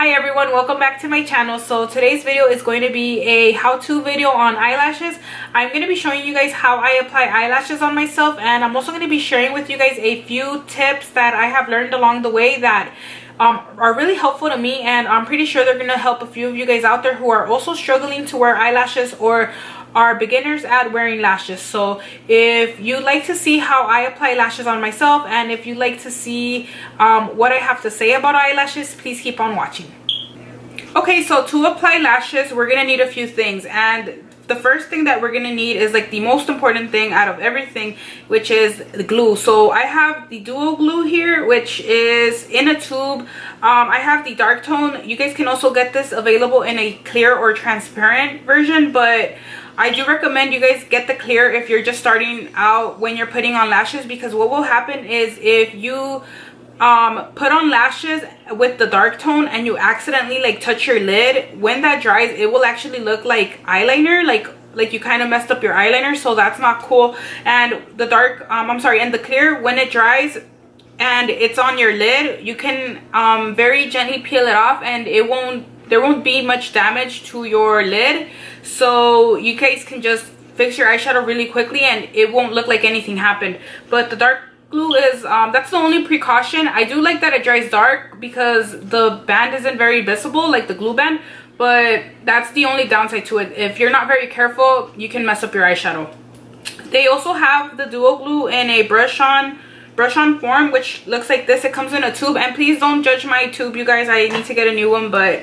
Hi everyone, welcome back to my channel. So today's video is going to be a how-to video on eyelashes. I'm going to be showing you guys how I apply eyelashes on myself, and I'm also going to be sharing with you guys a few tips that I have learned along the way that are really helpful to me, and I'm pretty sure they're going to help a few of you guys out there who are also struggling to wear eyelashes or are beginners at wearing lashes. So if you'd like to see how I apply lashes on myself, and if you'd like to see what I have to say about eyelashes, please keep on watching. Okay, so to apply lashes, we're gonna need a few things, and the first thing that we're gonna need is like the most important thing out of everything, which is the glue. So I have the duo glue here, which is in a tube. I have the dark tone. You guys can also get this available in a clear or transparent version, but I do recommend you guys get the clear if you're just starting out when you're putting on lashes, because what will happen is if you put on lashes with the dark tone and you accidentally like touch your lid, when that dries it will actually look like eyeliner, like you kind of messed up your eyeliner, so that's not cool. And the dark and the clear, when it dries and it's on your lid, you can very gently peel it off, and there won't be much damage to your lid, so you guys can just fix your eyeshadow really quickly and it won't look like anything happened. But the dark glue is that's the only precaution. I do like that it dries dark because the band isn't very visible, like the glue band, but that's the only downside to it. If you're not very careful, you can mess up your eyeshadow. They also have the duo glue in a brush on form, which looks like this. It comes in a tube, and please don't judge my tube, you guys. I need to get a new one, but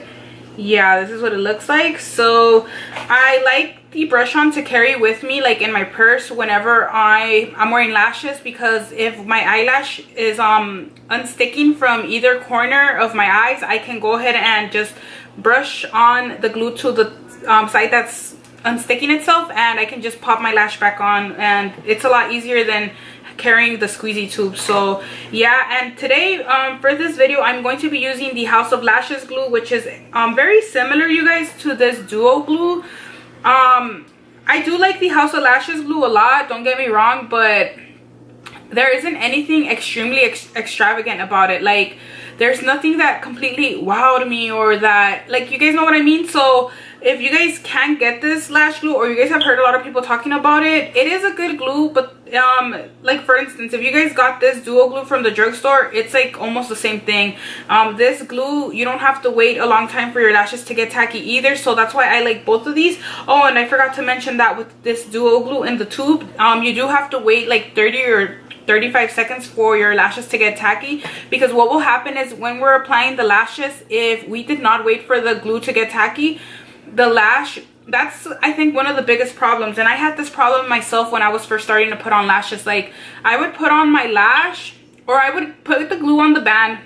yeah, this is what it looks like. So I like the brush on to carry with me like in my purse whenever I'm wearing lashes, because if my eyelash is unsticking from either corner of my eyes, I can go ahead and just brush on the glue to the side that's unsticking itself, and I can just pop my lash back on, and it's a lot easier than carrying the squeezy tube. So yeah, and today for this video I'm going to be using the House of Lashes glue, which is very similar, you guys, to this duo glue. I do like the House of Lashes glue a lot, don't get me wrong, but there isn't anything extremely extravagant about it. Like, there's nothing that completely wowed me, or that, like, you guys know what I mean. So if you guys can't get this lash glue, or you guys have heard a lot of people talking about it, it is a good glue. But like for instance, if you guys got this duo glue from the drugstore, it's like almost the same thing. This glue, you don't have to wait a long time for your lashes to get tacky either, so that's why I like both of these. Oh, and I forgot to mention that with this duo glue in the tube, you do have to wait like 30 or 35 seconds for your lashes to get tacky, because what will happen is when we're applying the lashes, if we did not wait for the glue to get tacky, the lash, that's I think one of the biggest problems. And I had this problem myself when I was first starting to put on lashes. Like, I would put on my lash, or I would put the glue on the band,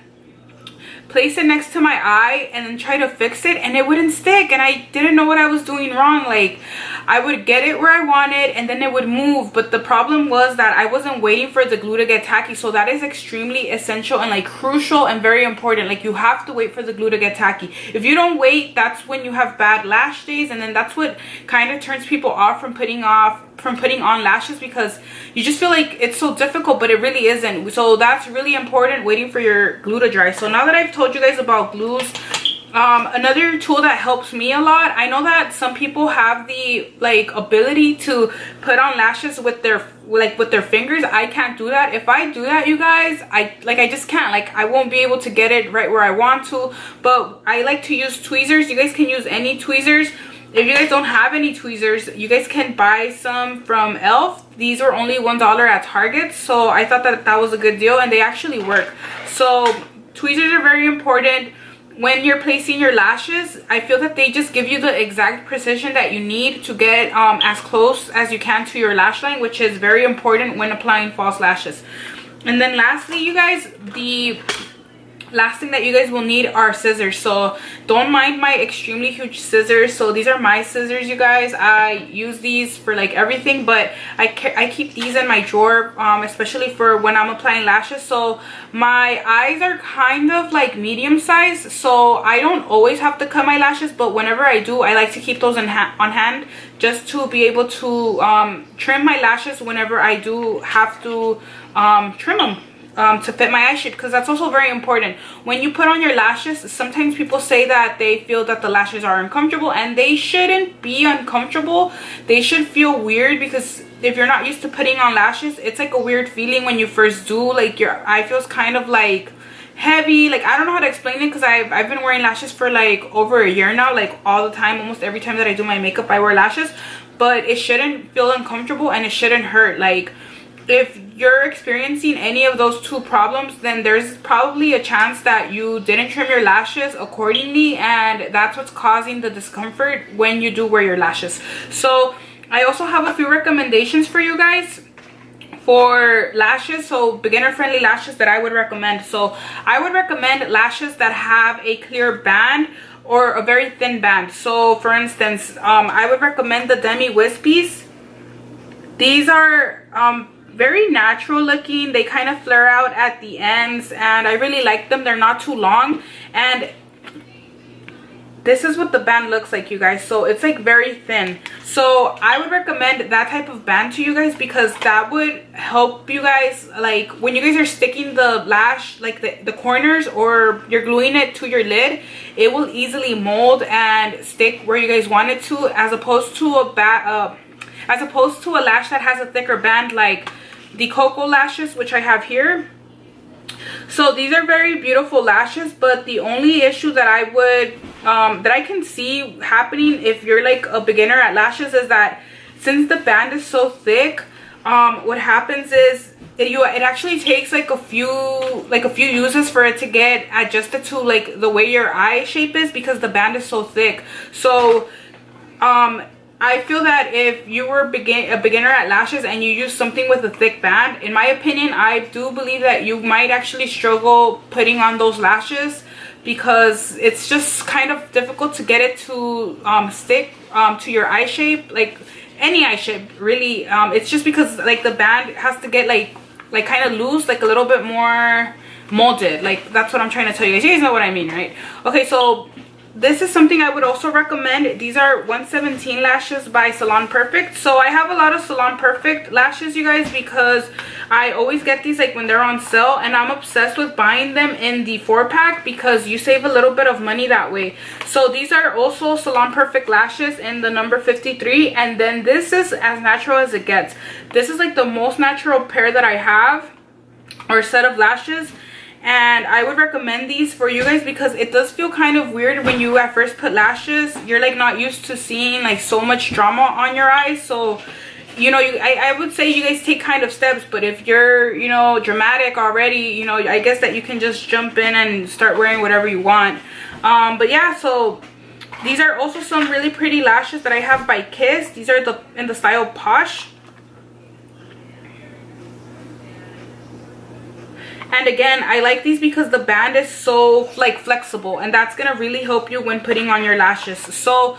place it next to my eye, and then try to fix it, and it wouldn't stick, and I didn't know what I was doing wrong. Like, I would get it where I wanted and then it would move, but the problem was that I wasn't waiting for the glue to get tacky. So that is extremely essential and like crucial and very important. Like, you have to wait for the glue to get tacky. If you don't wait, that's when you have bad lash days, and then that's what kind of turns people off from putting on lashes, because you just feel like it's so difficult, but it really isn't. So that's really important, waiting for your glue to dry. So now that I've told you guys about glues, another tool that helps me a lot, I know that some people have the like ability to put on lashes with their fingers. I can't do that. If I do that, you guys, I just can't. Like, I won't be able to get it right where I want to. But I like to use tweezers. You guys can use any tweezers. If you guys don't have any tweezers, you guys can buy some from Elf. These are only $1 at Target, so I thought that was a good deal, and they actually work. So tweezers are very important when you're placing your lashes. I feel that they just give you the exact precision that you need to get as close as you can to your lash line, which is very important when applying false lashes. And then lastly, you guys, the last thing that you guys will need are scissors. So don't mind my extremely huge scissors. So these are my scissors, you guys. I use these for like everything, but I keep these in my drawer, especially for when I'm applying lashes. So my eyes are kind of like medium size, so I don't always have to cut my lashes, but whenever I do, I like to keep those on hand, just to be able to trim my lashes whenever I do have to trim them. to fit my eye shape, because that's also very important. When you put on your lashes, sometimes people say that they feel that the lashes are uncomfortable, and they shouldn't be uncomfortable. They should feel weird, because if you're not used to putting on lashes, it's like a weird feeling when you first do. Like your eye feels kind of like heavy. Like I don't know how to explain it, because I've been wearing lashes for like over a year now. Like all the time, almost every time that I do my makeup, I wear lashes. But it shouldn't feel uncomfortable, and it shouldn't hurt. Like if you're experiencing any of those two problems, then there's probably a chance that you didn't trim your lashes accordingly, and that's what's causing the discomfort when you do wear your lashes. So I also have a few recommendations for you guys for lashes, so beginner friendly lashes that I would recommend. So I would recommend lashes that have a clear band or a very thin band. So for instance, I would recommend the Demi Wispies. These are very natural looking. They kind of flare out at the ends, and I really like them. They're not too long, and this is what the band looks like, you guys. So it's like very thin. So I would recommend that type of band to you guys, because that would help you guys, like when you guys are sticking the lash, like the corners, or you're gluing it to your lid, it will easily mold and stick where you guys want it to, as opposed to a lash that has a thicker band, like the Cocoa lashes, which I have here. So these are very beautiful lashes, but the only issue that I would that I can see happening if you're like a beginner at lashes is that since the band is so thick, what happens is it actually takes like a few uses for it to get adjusted to like the way your eye shape is, because the band is so thick. So I feel that if you were a beginner at lashes and you use something with a thick band, in my opinion, I do believe that you might actually struggle putting on those lashes, because it's just kind of difficult to get it to stick to your eye shape, like any eye shape really. It's just because like the band has to get like kind of loose, like a little bit more molded. Like that's what I'm trying to tell you guys. You guys know what I mean, right? Okay, so this is something I would also recommend. These are 117 lashes by Salon Perfect. So I have a lot of Salon Perfect lashes, you guys, because I always get these like when they're on sale, and I'm obsessed with buying them in the 4-pack because you save a little bit of money that way. So these are also Salon Perfect lashes in the number 53, and then this is as natural as it gets. This is like the most natural pair that I have, or set of lashes. And I would recommend these for you guys, because it does feel kind of weird when you at first put lashes. You're like not used to seeing like so much drama on your eyes. So you know, I would say you guys take kind of steps, but if you're, you know, dramatic already, you know, I guess that you can just jump in and start wearing whatever you want. But yeah, so these are also some really pretty lashes that I have by Kiss. These are in the style Posh. And again, I like these because the band is so like flexible, and that's gonna really help you when putting on your lashes. So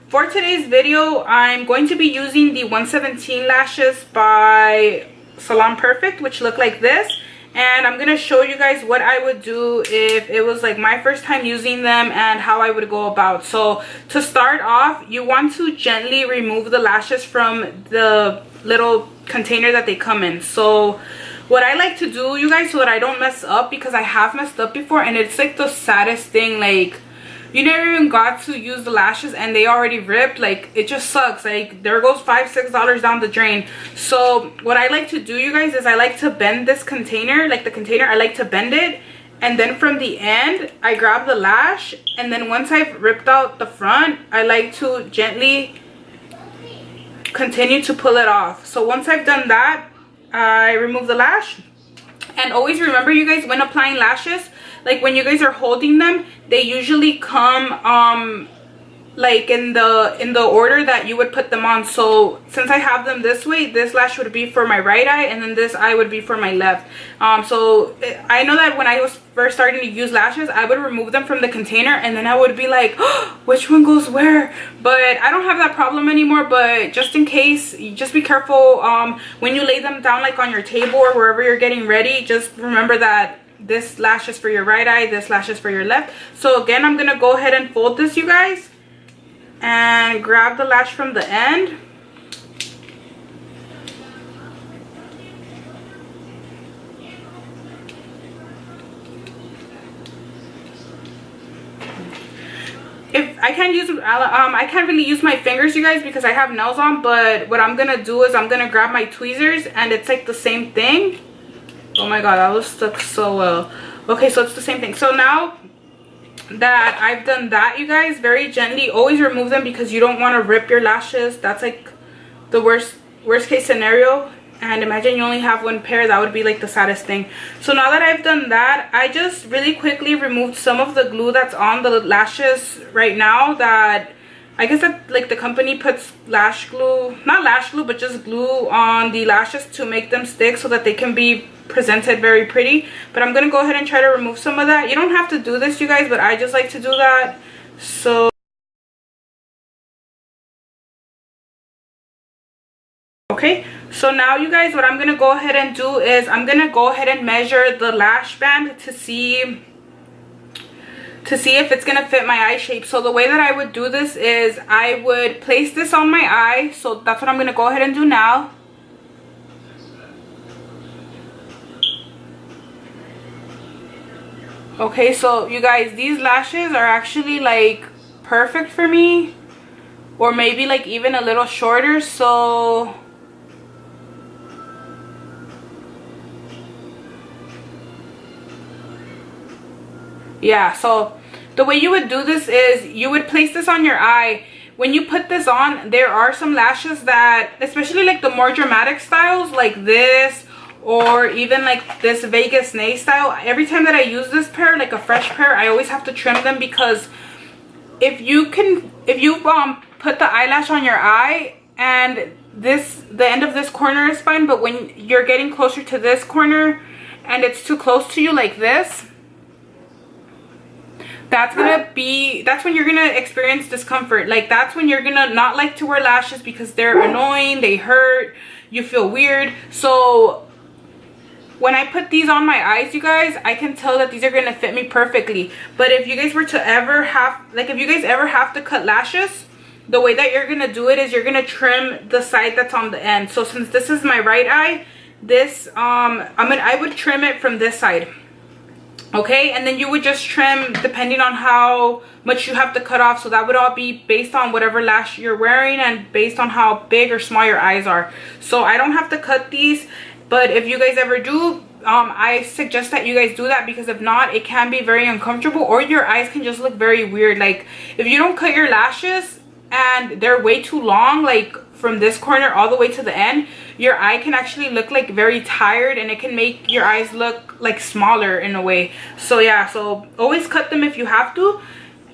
for today's video, I'm going to be using the 117 lashes by Salon Perfect, which look like this. And I'm gonna show you guys what I would do if it was like my first time using them, and how I would go about. So to start off, you want to gently remove the lashes from the little container that they come in. So what I like to do, you guys, so that I don't mess up, because I have messed up before, and it's like the saddest thing, like you never even got to use the lashes and they already ripped. Like it just sucks. Like there goes $5-6 down the drain. So what I like to do, you guys, is I like to bend this container, like the container, I like to bend it, and then from the end I grab the lash, and then once I've ripped out the front, I like to gently continue to pull it off. So once I've done that, I remove the lash. And always remember, you guys, when applying lashes, like when you guys are holding them, they usually come like in the order that you would put them on. So since I have them this way, this lash would be for my right eye, and then this eye would be for my left. So I know that when I was first starting to use lashes, I would remove them from the container, and then I would be like, oh, which one goes where? But I don't have that problem anymore. But just in case, just be careful when you lay them down, like on your table or wherever you're getting ready. Just remember that this lash is for your right eye, this lash is for your left. So again, I'm gonna go ahead and fold this, you guys, and grab the lash from the end. if I can't use I can't really use my fingers, you guys, because I have nails on. But what I'm gonna do is I'm gonna grab my tweezers, and it's like the same thing. Oh my god, that was stuck so well. Okay, so it's the same thing. So now that I've done that, you guys, very gently always remove them, because you don't want to rip your lashes. That's like the worst case scenario. And imagine you only have one pair. That would be like the saddest thing. So now that I've done that, I just really quickly removed some of the glue that's on the lashes right now. That I guess that like the company puts lash glue, not lash glue, but just glue on the lashes to make them stick so that they can be presented very pretty. But I'm gonna go ahead and try to remove some of that. You don't have to do this, you guys, but I just like to do that. So okay, so now you guys, what I'm gonna go ahead and do is I'm gonna go ahead and measure the lash band to see if it's gonna fit my eye shape. So the way that I would do this is I would place this on my eye. So that's what I'm gonna go ahead and do now. Okay, so you guys, these lashes are actually like perfect for me, or maybe like even a little shorter. So yeah, so the way you would do this is you would place this on your eye. When you put this on, there are some lashes that, especially like the more dramatic styles like this, or even like this Vegas nail style, every time that I use this pair, like a fresh pair, I always have to trim them, because if you put the eyelash on your eye and the end of this corner is fine, but when you're getting closer to this corner and it's too close to you like this, that's when you're gonna experience discomfort. Like that's when you're gonna not like to wear lashes, because they're annoying, they hurt, you feel weird. So when I put these on my eyes, you guys, I can tell that these are gonna fit me perfectly. But if you guys were to ever have, like if you guys ever have to cut lashes, the way that you're gonna do it is you're gonna trim the side that's on the end. So since this is my right eye, this I would trim it from this side. Okay, and then you would just trim depending on how much you have to cut off. So that would all be based on whatever lash you're wearing and based on how big or small your eyes are. So I don't have to cut these, but if you guys ever do, I suggest that you guys do that, because if not, it can be very uncomfortable, or your eyes can just look very weird. Like if you don't cut your lashes and they're way too long, like from this corner all the way to the end, your eye can actually look like very tired, and it can make your eyes look like smaller in a way. So yeah, so always cut them if you have to.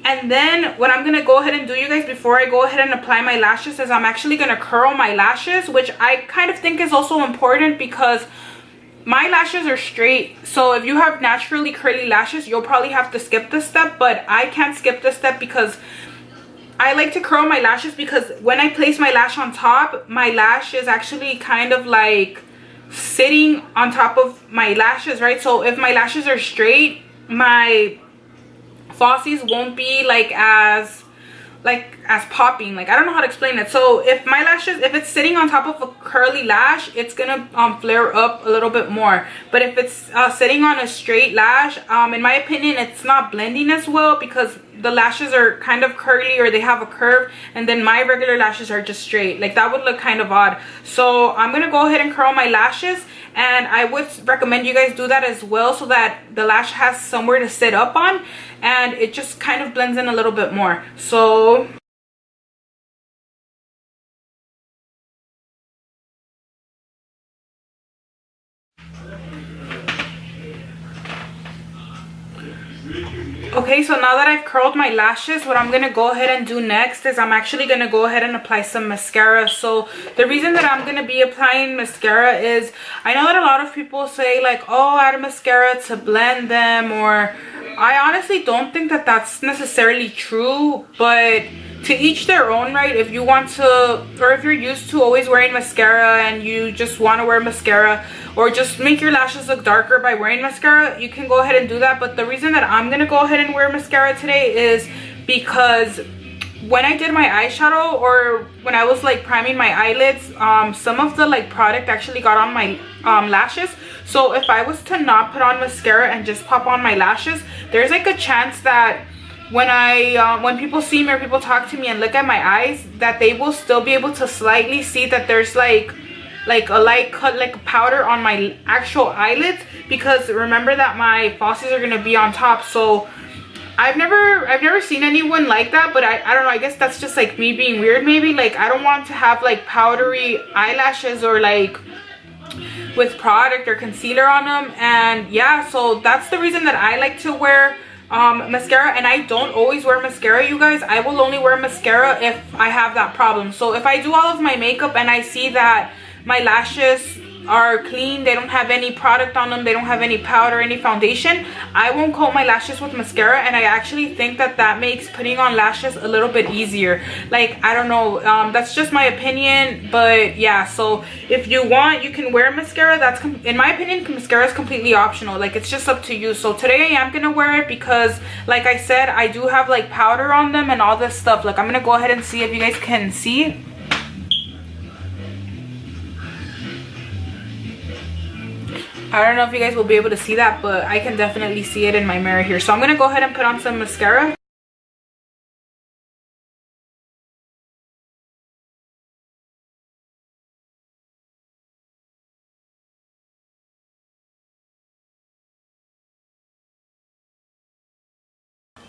And then what I'm gonna go ahead and do, you guys, before I go ahead and apply my lashes, is I'm actually gonna curl my lashes, which I kind of think is also important, because my lashes are straight. So if you have naturally curly lashes, you'll probably have to skip this step, but I can't skip this step because I like to curl my lashes, because when I place my lash on top, my lash is actually kind of like sitting on top of my lashes, right? So if my lashes are straight, my falsies won't be as popping. Like I don't know how to explain it. So if my lashes, if it's sitting on top of a curly lash, it's gonna flare up a little bit more. But if it's sitting on a straight lash, in my opinion, it's not blending as well, because the lashes are kind of curly, or they have a curve, and then my regular lashes are just straight. Like that would look kind of odd. So I'm gonna go ahead and curl my lashes, and I would recommend you guys do that as well, so that the lash has somewhere to sit up on, and it just kind of blends in a little bit more. So okay, so now that I've curled my lashes, what I'm going to go ahead and do next is I'm actually going to go ahead and apply some mascara. So the reason that I'm going to be applying mascara is, I know that a lot of people say like, oh, add mascara to blend them, or I honestly don't think that that's necessarily true, but to each their own, right? If you want to, or if you're used to always wearing mascara and you just want to wear mascara, or just make your lashes look darker by wearing mascara, you can go ahead and do that. But the reason that I'm gonna go ahead and wear mascara today is because when I did my eyeshadow, or when I was like priming my eyelids, some of the like product actually got on my lashes. So if I was to not put on mascara and just pop on my lashes, there's like a chance that when people see me or people talk to me and look at my eyes, that they will still be able to slightly see that there's like a light cut, like powder on my actual eyelids, because remember that my falsies are gonna be on top. So I've never seen anyone like that, but I don't know, I guess that's just like me being weird maybe. Like I don't want to have like powdery eyelashes or like with product or concealer on them. And yeah, so that's the reason that I like to wear mascara. And I don't always wear mascara, you guys. I will only wear mascara if I have that problem. So if I do all of my makeup and I see that my lashes are clean, they don't have any product on them, they don't have any powder, any foundation, I won't coat my lashes with mascara. And I actually think that that makes putting on lashes a little bit easier. Like I don't know, that's just my opinion. But yeah, so if you want, you can wear mascara. That's in my opinion, mascara is completely optional. Like it's just up to you. So today I am gonna wear it because like I said, I do have like powder on them and all this stuff. Like I'm gonna go ahead and see if you guys can see. I don't know if you guys will be able to see that, but I can definitely see it in my mirror here. So I'm going to go ahead and put on some mascara.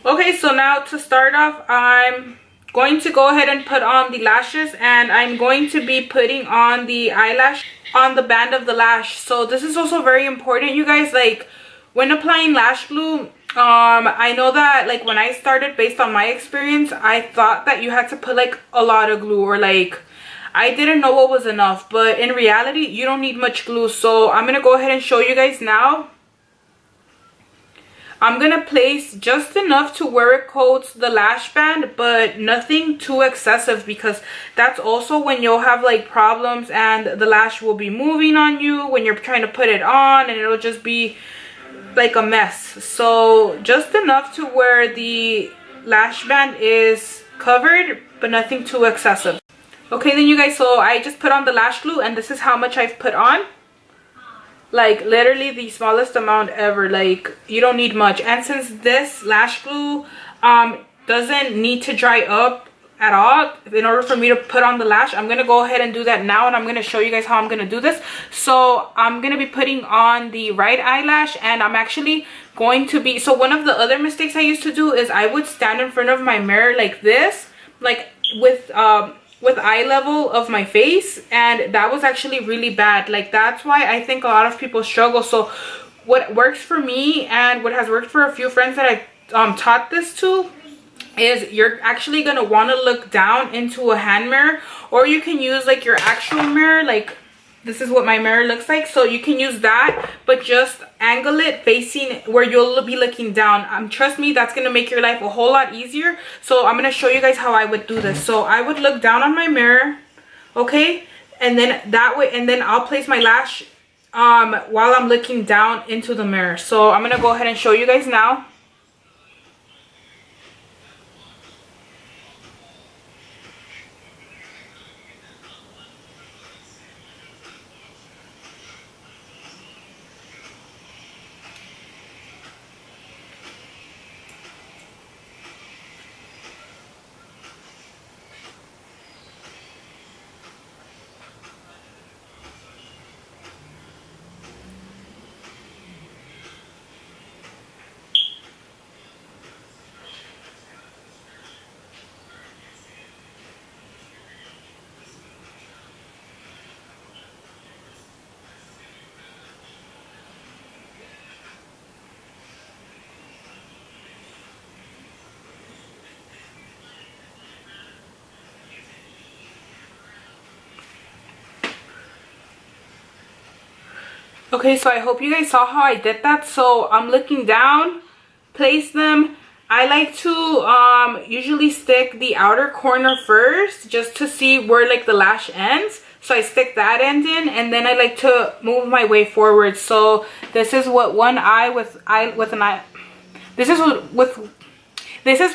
Okay, so now to start off, I'm going to go ahead and put on the lashes, and I'm going to be putting on the eyelash on the band of the lash. So this is also very important, you guys. Like when applying lash glue, I know that like when I started, based on my experience, I thought that you had to put like a lot of glue, or like I didn't know what was enough, but in reality you don't need much glue. So I'm gonna go ahead and show you guys now. I'm gonna place just enough to where it coats the lash band, but nothing too excessive, because that's also when you'll have like problems and the lash will be moving on you when you're trying to put it on, and it'll just be like a mess. So just enough to where the lash band is covered, but nothing too excessive. Okay then, you guys, so I just put on the lash glue, and this is how much I've put on. Like literally the smallest amount ever. Like you don't need much. And since this lash glue doesn't need to dry up at all in order for me to put on the lash, I'm gonna go ahead and do that now, and I'm gonna show you guys how I'm gonna do this. So I'm gonna be putting on the right eyelash, and I'm actually going to be, so one of the other mistakes I used to do is I would stand in front of my mirror like this, like with eye level of my face, and that was actually really bad. Like that's why I think a lot of people struggle. So what works for me, and what has worked for a few friends that I taught this to, is you're actually going to want to look down into a hand mirror, or you can use like your actual mirror. Like this is what my mirror looks like, so you can use that, but just angle it facing where you'll be looking down. Trust me, that's gonna make your life a whole lot easier. So I'm gonna show you guys how I would do this. So I would look down on my mirror, okay, and then that way, and then I'll place my lash while I'm looking down into the mirror. So I'm gonna go ahead and show you guys now. Okay, so I hope you guys saw how I did that. So I'm looking down, place them. I like to usually stick the outer corner first, just to see where like the lash ends. So I stick that end in, and then I like to move my way forward. So this is what one eye with an eye. This is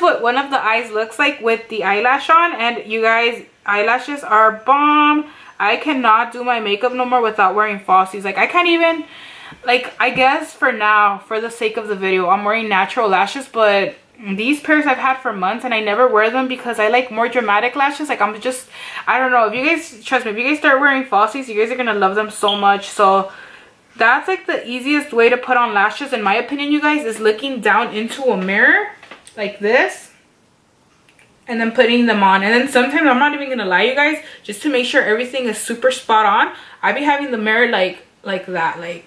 what one of the eyes looks like with the eyelash on. And you guys, eyelashes are bomb. I cannot do my makeup no more without wearing falsies. Like I can't even, like, I guess for now, for the sake of the video, I'm wearing natural lashes, but These pairs I've had for months and I never wear them because I like more dramatic lashes. Like I don't know, if you guys, trust me, if you guys start wearing falsies, you guys are gonna love them so much. So that's like the easiest way to put on lashes in my opinion, you guys, is looking down into a mirror like this and then putting them on. And then sometimes, I'm not even gonna lie, you guys, just to make sure everything is super spot on, I be having the mirror like that, like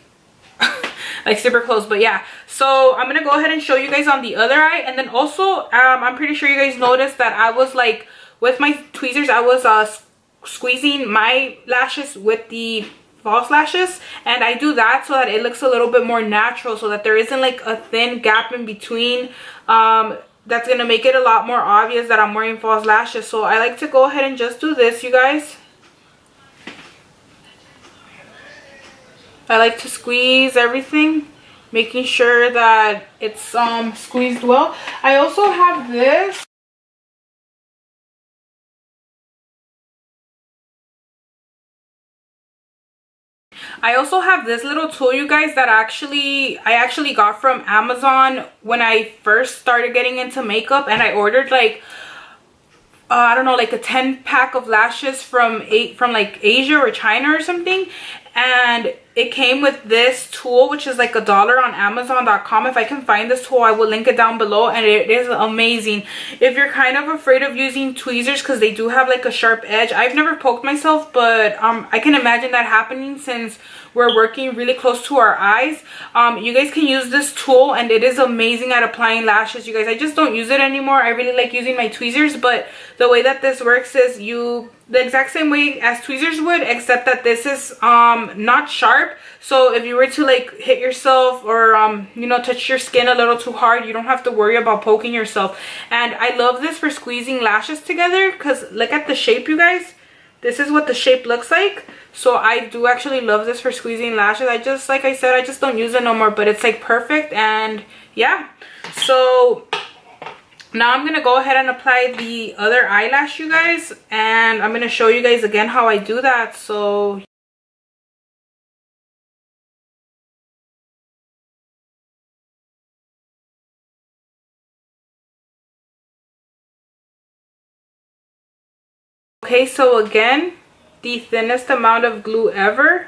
like super close. But yeah, so I'm gonna go ahead and show you guys on the other eye. And then also I'm pretty sure you guys noticed that I was like, with my tweezers, I was squeezing my lashes with the false lashes, and I do that so that it looks a little bit more natural, so that there isn't like a thin gap in between that's gonna make it a lot more obvious that I'm wearing false lashes. So I like to go ahead and just do this, you guys. I like to squeeze everything, making sure that it's squeezed well. I also have this. I also have this little tool, you guys, that I actually got from Amazon when I first started getting into makeup, and I ordered like I don't know, like a 10-pack of lashes from like Asia or China or something. And it came with this tool, which is like $1 on Amazon.com. If I can find this tool, I will link it down below, and it is amazing. If you're kind of afraid of using tweezers because they do have like a sharp edge, I've never poked myself, but I can imagine that happening since we're working really close to our eyes. You guys can use this tool, and it is amazing at applying lashes, you guys. I just don't use it anymore. I really like using my tweezers, but the way that this works is the exact same way as tweezers would, except that this is not sharp. So if you were to like hit yourself or you know, touch your skin a little too hard, you don't have to worry about poking yourself. And I love this for squeezing lashes together, because look at the shape, you guys. This is what the shape looks like. So I do actually love this for squeezing lashes. I just, like I said, I just don't use it no more, but it's like perfect. And yeah, so now I'm going to go ahead and apply the other eyelash, you guys, and I'm going to show you guys again how I do that. So okay, so again, the thinnest amount of glue ever.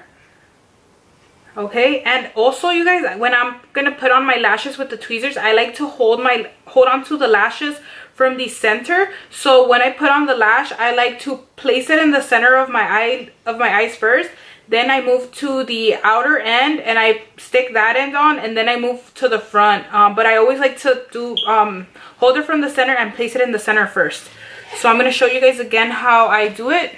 Okay, and also, you guys, when I'm gonna put on my lashes with the tweezers, I like to hold on to the lashes from the center. So when I put on the lash, I like to place it in the center of my eyes first. Then I move to the outer end and I stick that end on, and then I move to the front. But I always like to do hold it from the center and place it in the center first. So I'm gonna show you guys again how I do it.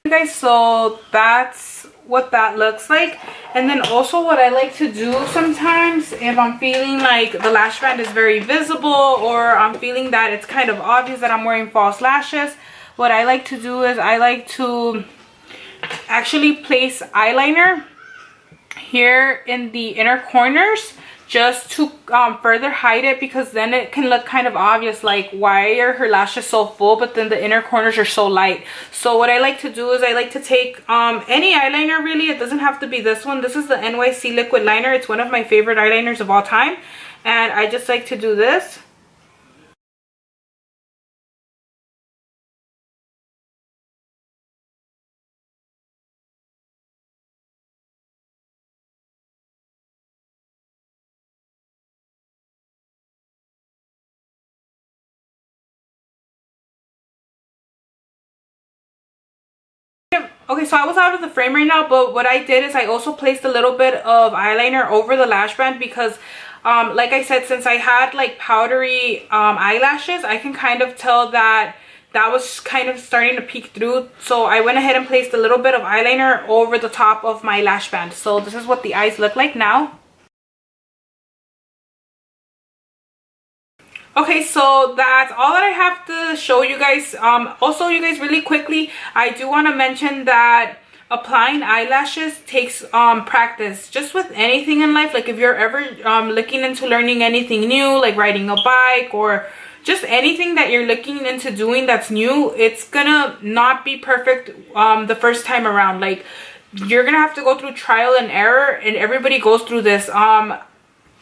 Guys, so that's what that looks like. And then also what I like to do sometimes, if I'm feeling like the lash band is very visible, or I'm feeling that it's kind of obvious that I'm wearing false lashes, what I like to do is I like to actually place eyeliner here in the inner corners, just to further hide it, because then it can look kind of obvious, like why are her lashes so full but then the inner corners are so light. So what I like to do is I like to take any eyeliner, really. It doesn't have to be this one. This is the NYC liquid liner. It's one of my favorite eyeliners of all time, and I just like to do this. Okay, so I was out of the frame right now, but what I did is I also placed a little bit of eyeliner over the lash band because like I said, since I had like powdery eyelashes, I can kind of tell that that was kind of starting to peek through. So I went ahead and placed a little bit of eyeliner over the top of my lash band. So this is what the eyes look like now. Okay, so that's all that I have to show you guys. Also, you guys, really quickly, I do want to mention that applying eyelashes takes practice. Just with anything in life, like if you're ever looking into learning anything new, like riding a bike or just anything that you're looking into doing that's new, it's gonna not be perfect the first time around. Like, you're gonna have to go through trial and error, and everybody goes through this.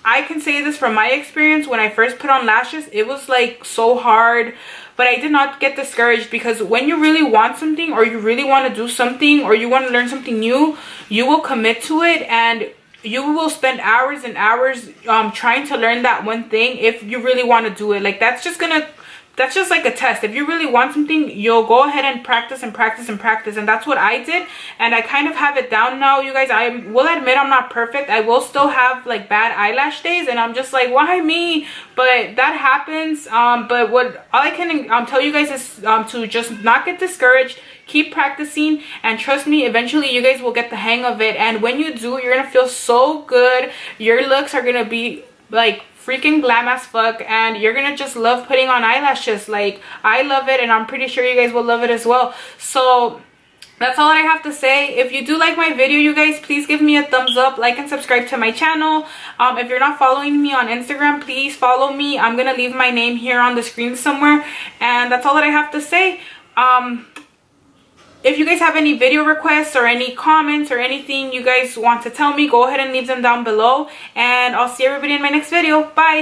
I can say this from my experience. When I first put on lashes, it was like so hard, but I did not get discouraged, because when you really want something, or you really want to do something, or you want to learn something new, you will commit to it, and you will spend hours and hours trying to learn that one thing if you really want to do it. Like, that's just like a test. If you really want something, you'll go ahead and practice and practice and practice. And that's what I did. And I kind of have it down now, you guys. I will admit I'm not perfect. I will still have like bad eyelash days. And I'm just like, why me? But that happens. But what all I can tell you guys is to just not get discouraged. Keep practicing. And trust me, eventually you guys will get the hang of it. And when you do, you're going to feel so good. Your looks are going to be like freaking glam as fuck, and you're gonna just love putting on eyelashes. Like, I love it, and I'm pretty sure you guys will love it as well. So that's all I have to say. If you do like my video, you guys, please give me a thumbs up, like and subscribe to my channel. If you're not following me on Instagram, please follow me. I'm gonna leave my name here on the screen somewhere. And that's all that I have to say. If you guys have any video requests or any comments or anything you guys want to tell me, go ahead and leave them down below. And I'll see everybody in my next video. Bye!